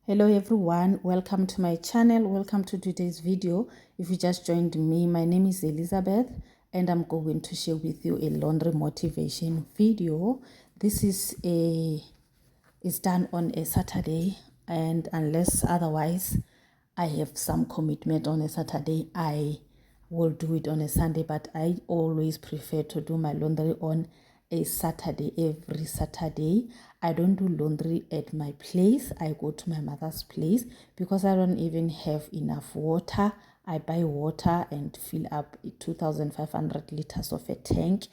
Hello everyone, welcome to my channel. Welcome to today's video. If you just joined me, my name is Elizabeth and I'm going to share with you a laundry motivation video. This is done on a Saturday, and unless otherwise I have some commitment on a Saturday, I will do it on a Sunday, but I always prefer to do my laundry on a Saturday. Every Saturday I don't do laundry at my place. I go to my mother's place because I don't even have enough water. I buy water and fill up 2,500 liters of a tank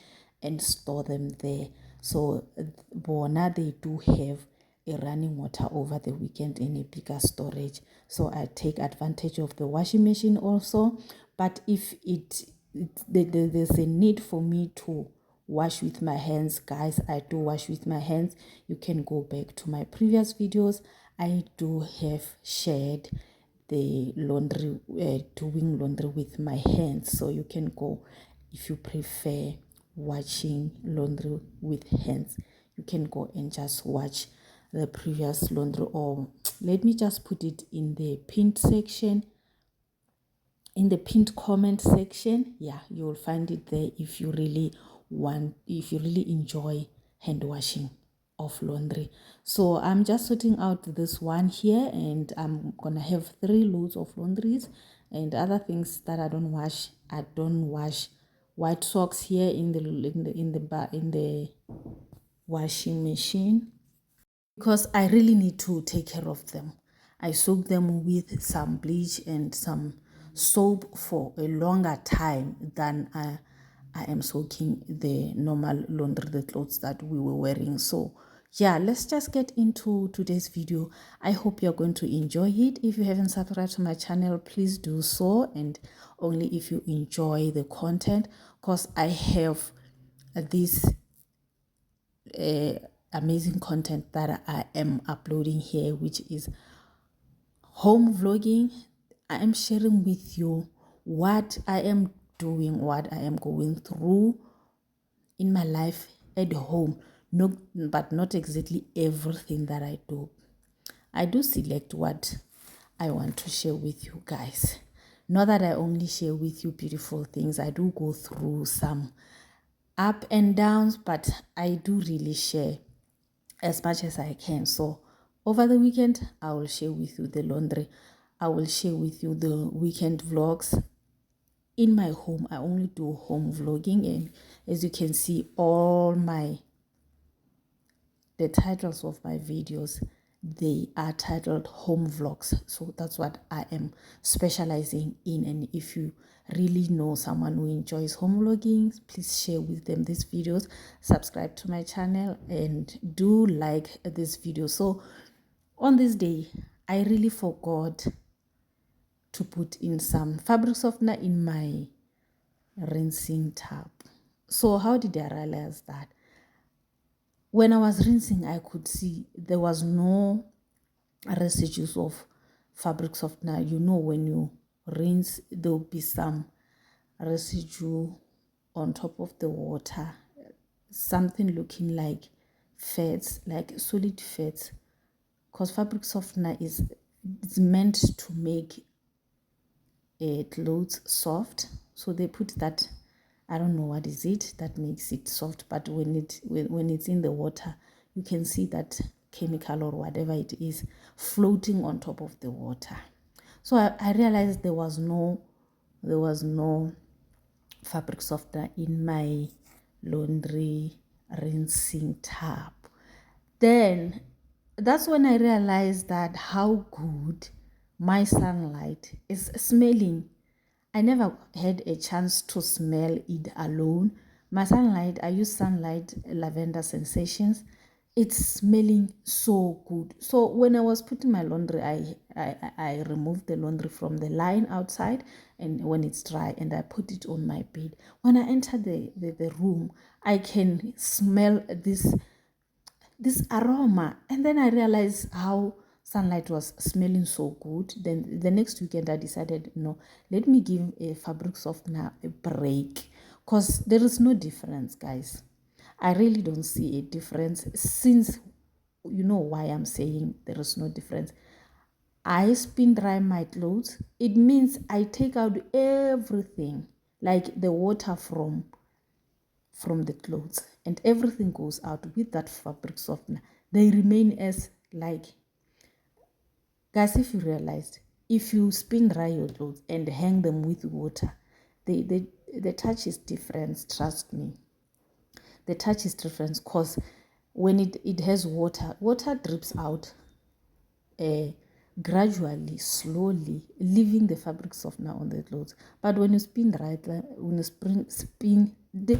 and store them there. So bona, they do have a running water over the weekend in a bigger storage, so I take advantage of the washing machine also. But if there's a need for me to wash with my hands, guys, I do wash with my hands. You can go back to my previous videos. I do have shared the laundry, doing laundry with my hands, so you can go if you prefer watching laundry with hands. You can go and just watch the previous laundry, or let me just put it in the pinned section, in the pinned comment section. Yeah, you will find it there if you really enjoy hand washing of laundry. So I'm just sorting out this one here, and I'm gonna have 3 loads of laundries and other things that I don't wash. I don't wash white socks here in the washing machine because I really need to take care of them. I soak them with some bleach and some soap for a longer time than I am soaking the normal laundry, the clothes that we were wearing. So yeah, let's just get into today's video. I hope you're going to enjoy it. If you haven't subscribed to my channel, please do so, and only if you enjoy the content, because I have this amazing content that I am uploading here, which is home vlogging. I am sharing with you what I am doing, what I am going through in my life at home. No, but not exactly everything that I do. I do select what I want to share with you guys. Not that I only share with you beautiful things. I do go through some up and downs, but I do really share as much as I can. So over the weekend, I will share with you the laundry. I will share with you the weekend vlogs. In my home, I only do home vlogging, and as you can see, the titles of my videos, they are titled home vlogs. So that's what I am specializing in. And if you really know someone who enjoys home vlogging, please share with them these videos, subscribe to my channel, and do like this video. So on this day, I really forgot to put in some fabric softener in my rinsing tub. So how did I realize that? When I was rinsing, I could see there was no residues of fabric softener. You know, when you rinse, there will be some residue on top of the water, something looking like fats, like solid fats, because fabric softener it's meant to make clothes soft. So they put that, I don't know what is it that makes it soft, but when it's in the water, you can see that chemical or whatever it is floating on top of the water. So I realized there was no fabric softener in my laundry rinsing tub. Then that's when I realized that how good my sunlight is smelling. I never had a chance to smell it alone. My sunlight, I use Sunlight Lavender Sensations. It's smelling so good. So when I was putting my laundry, I removed the laundry from the line outside, and when it's dry, and I put it on my bed. When I enter the room, I can smell this aroma, and then I realized how sunlight was smelling so good. Then the next weekend I decided, no, let me give a fabric softener a break, because there is no difference, guys. I really don't see a difference. Since you know why I'm saying there is no difference, I spin dry my clothes, it means I take out everything, like the water from the clothes, and everything goes out with that fabric softener. They remain as like, guys, if you realized, if you spin dry your clothes and hang them with water, the touch is different. Trust me, the touch is different, because when it has water drips out gradually, slowly, leaving the fabric softener on the clothes. But when you spin dry, when you spin the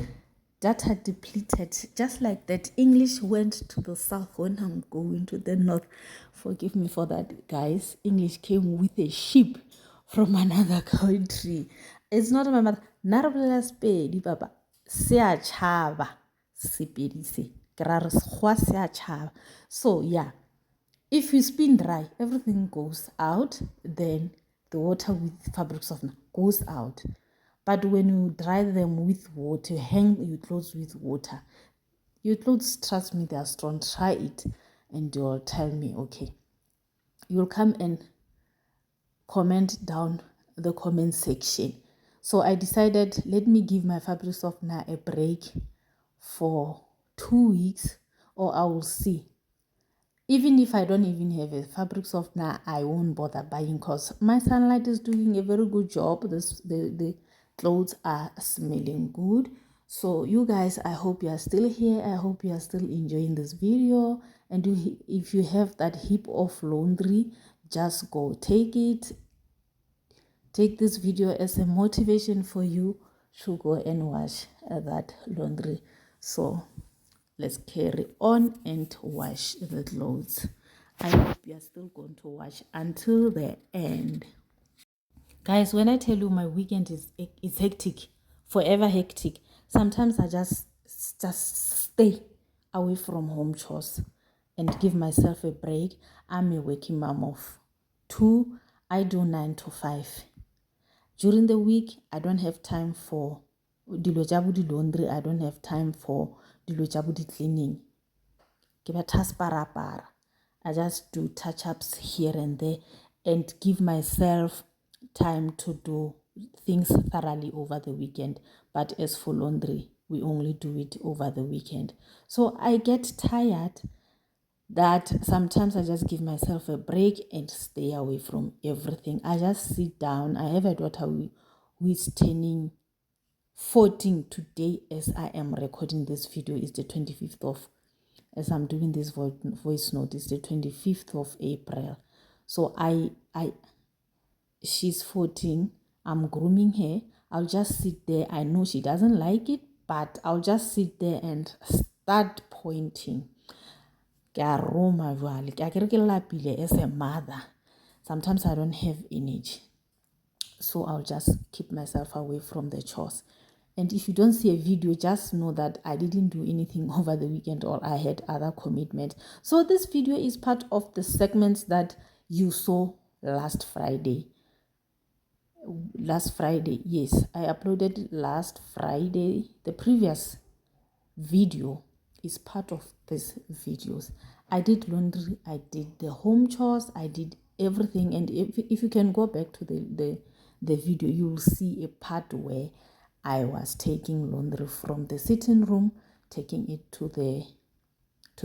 data depleted, just like that. English went to the south when I'm going to the north. Forgive me for that, guys. English came with a ship from another country. It's not my mother. Narabla spedi baba. Se a chava. Sepedi se. So yeah. If you spin dry, everything goes out, then the water with fabric softener goes out. But when you dry them with water, hang your clothes with water, your clothes, trust me, they are strong. Try it and you'll tell me, okay. You'll come and comment down the comment section. So I decided, let me give my fabric softener a break for 2 weeks, or I will see. Even if I don't even have a fabric softener, I won't bother buying, because my Sunlight is doing a very good job. The clothes are smelling good. So you guys, I hope you are still here. I hope you are still enjoying this video. And if you have that heap of laundry, just go take it. Take this video as a motivation for you to go and wash that laundry. So let's carry on and wash the clothes. I hope you are still going to watch until the end. Guys, when I tell you my weekend is hectic, forever hectic, sometimes I just stay away from home chores and give myself a break. I'm a working mom of 2. I do 9 to 5. During the week, I don't have time for dilo tša bo di laundry. I don't have time for dilo tša bo di cleaning. I just do touch-ups here and there and give myself time to do things thoroughly over the weekend. But as for laundry, we only do it over the weekend. So I get tired that sometimes I just give myself a break and stay away from everything. I just sit down. I have a daughter who is turning 14 today. As I am recording this video, is the 25th of, as I'm doing this voice note, is the 25th of April. So she's 14. I'm grooming her. I'll just sit there. I know she doesn't like it, but I'll just sit there and start pointing. As a mother, sometimes I don't have energy, so I'll just keep myself away from the chores. And if you don't see a video, just know that I didn't do anything over the weekend, or I had other commitments. So this video is part of the segments that you saw last Friday. Yes, I uploaded last Friday. The previous video is part of these videos. I did laundry, I did the home chores, I did everything. And if you can go back to the video, you will see a part where I was taking laundry from the sitting room, taking it to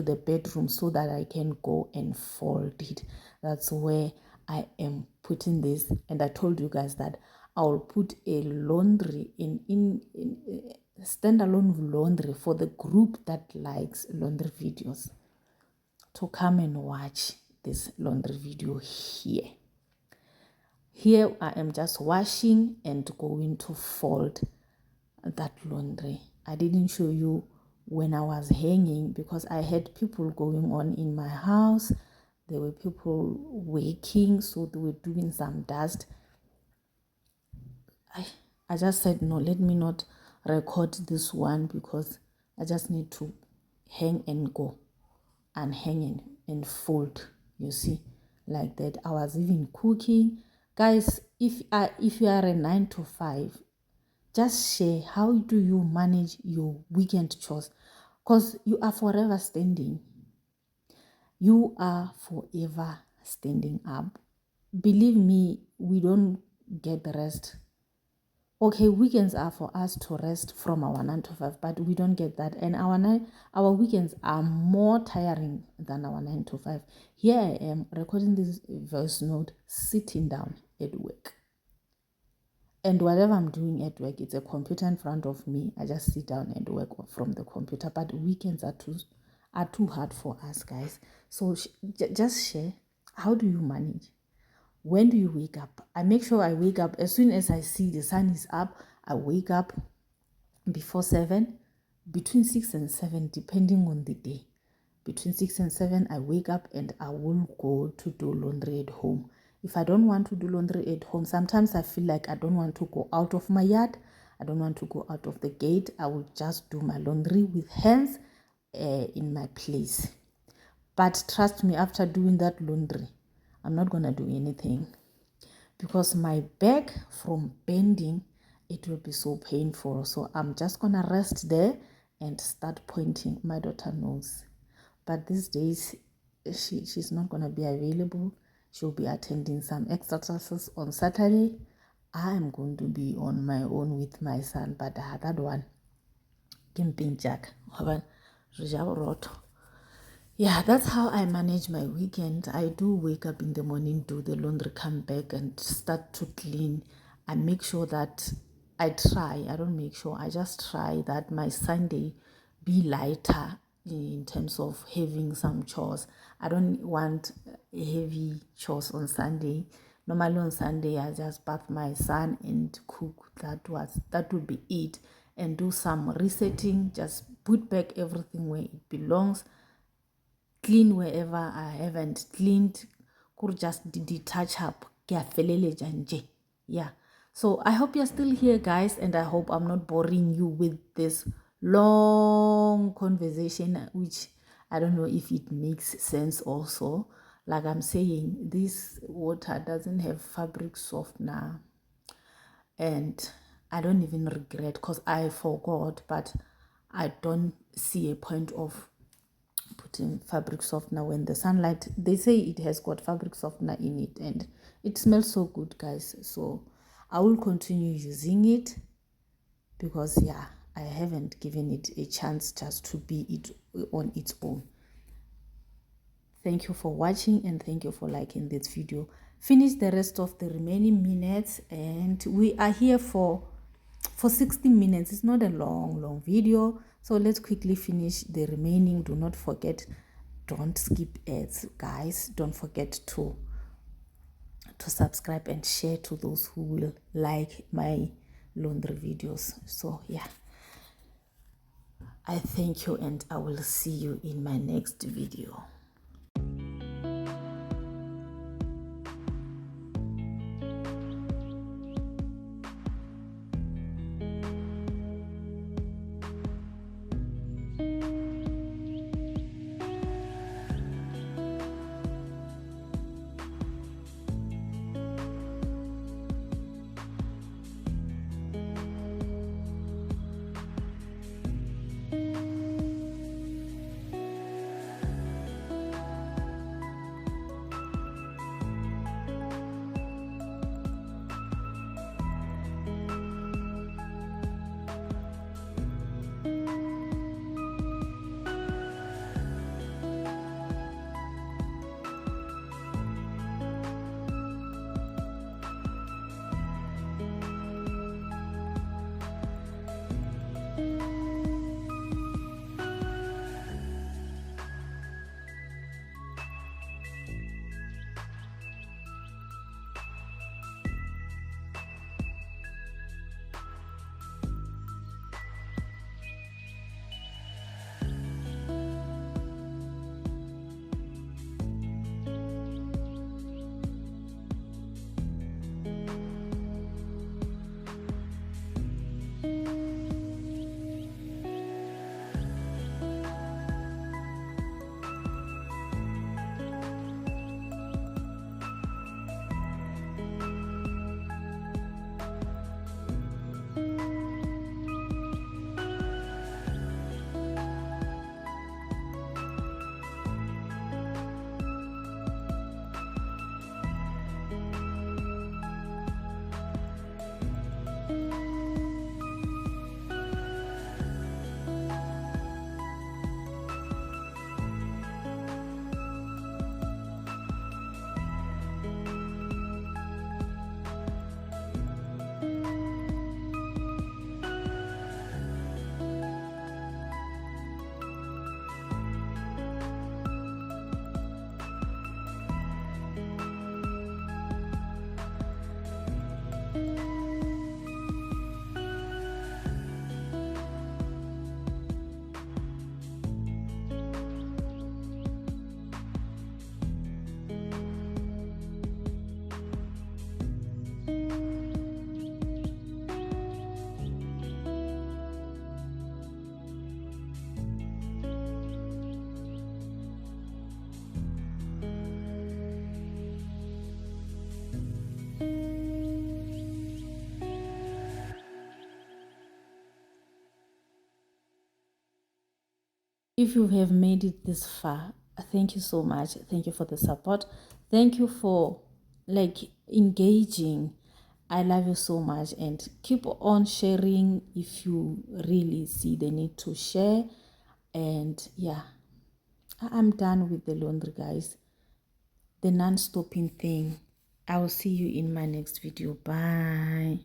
the bedroom so that I can go and fold it. That's where I am putting this. And I told you guys that I will put a laundry in standalone laundry for the group that likes laundry videos to come and watch this laundry video here. Here I am just washing and going to fold that laundry. I didn't show you when I was hanging because I had people going on in my house. There were people waking, so they were doing some dust. I just said, no, let me not record this one because I just need to hang and go and hang and fold, you see, like that. I was even cooking. Guys, if you are a 9 to 5, just share how do you manage your weekend chores, because you are forever standing. You are forever standing up. believe me, we don't get the rest. Okay, weekends are for us to rest from our 9 to 5, but we don't get that. And our weekends are more tiring than our 9 to 5. Here I am recording this voice note, sitting down at work. And whatever I'm doing at work, it's a computer in front of me. I just sit down and work from the computer. But weekends are too hard for us, guys. So just share. How do you manage? When do you wake up? I make sure I wake up as soon as I see the sun is up. I wake up before 7, between 6 and 7, depending on the day. Between 6 and 7, I wake up and I will go to do laundry at home. If I don't want to do laundry at home, sometimes I feel like I don't want to go out of my yard. I don't want to go out of the gate. I will just do my laundry with hands in my place. But trust me, after doing that laundry, I'm not going to do anything because my back from bending, it will be so painful. So I'm just going to rest there and start pointing. My daughter knows. But these days, she's not going to be available. She'll be attending some extra classes on Saturday. I am going to be on my own with my son. But that one, Jack. Yeah, that's how I manage my weekend. I do wake up in the morning, do the laundry, come back and start to clean. I make sure that I just try that my Sunday be lighter in terms of having some chores. I don't want heavy chores on Sunday. Normally on Sunday, I just bath my son and cook. That would be it. And do some resetting, just put back everything where it belongs. Clean wherever I haven't cleaned, could just detach up. Yeah. So I hope you're still here, guys, and I hope I'm not boring you with this long conversation, which I don't know if it makes sense also. Like I'm saying, this water doesn't have fabric softener, and I don't even regret because I forgot, but I don't see a point of putting fabric softener when the sunlight, they say it has got fabric softener in it and it smells so good, guys. So I will continue using it because yeah, I haven't given it a chance just to be it on its own. Thank you for watching and thank you for liking this video. Finish the rest of the remaining minutes and we are here for 60 minutes. It's not a long video, so let's quickly finish the remaining. Do not forget, don't skip ads, guys. Don't forget to subscribe and share to those who will like my laundry videos. So yeah, I thank you and I will see you in my next video. If you have made it this far, thank you so much. Thank you for the support. Thank you for like engaging. I love you so much, and keep on sharing if you really see the need to share. And yeah, I'm done with the laundry, guys. The non-stopping thing. I will see you in my next video. Bye.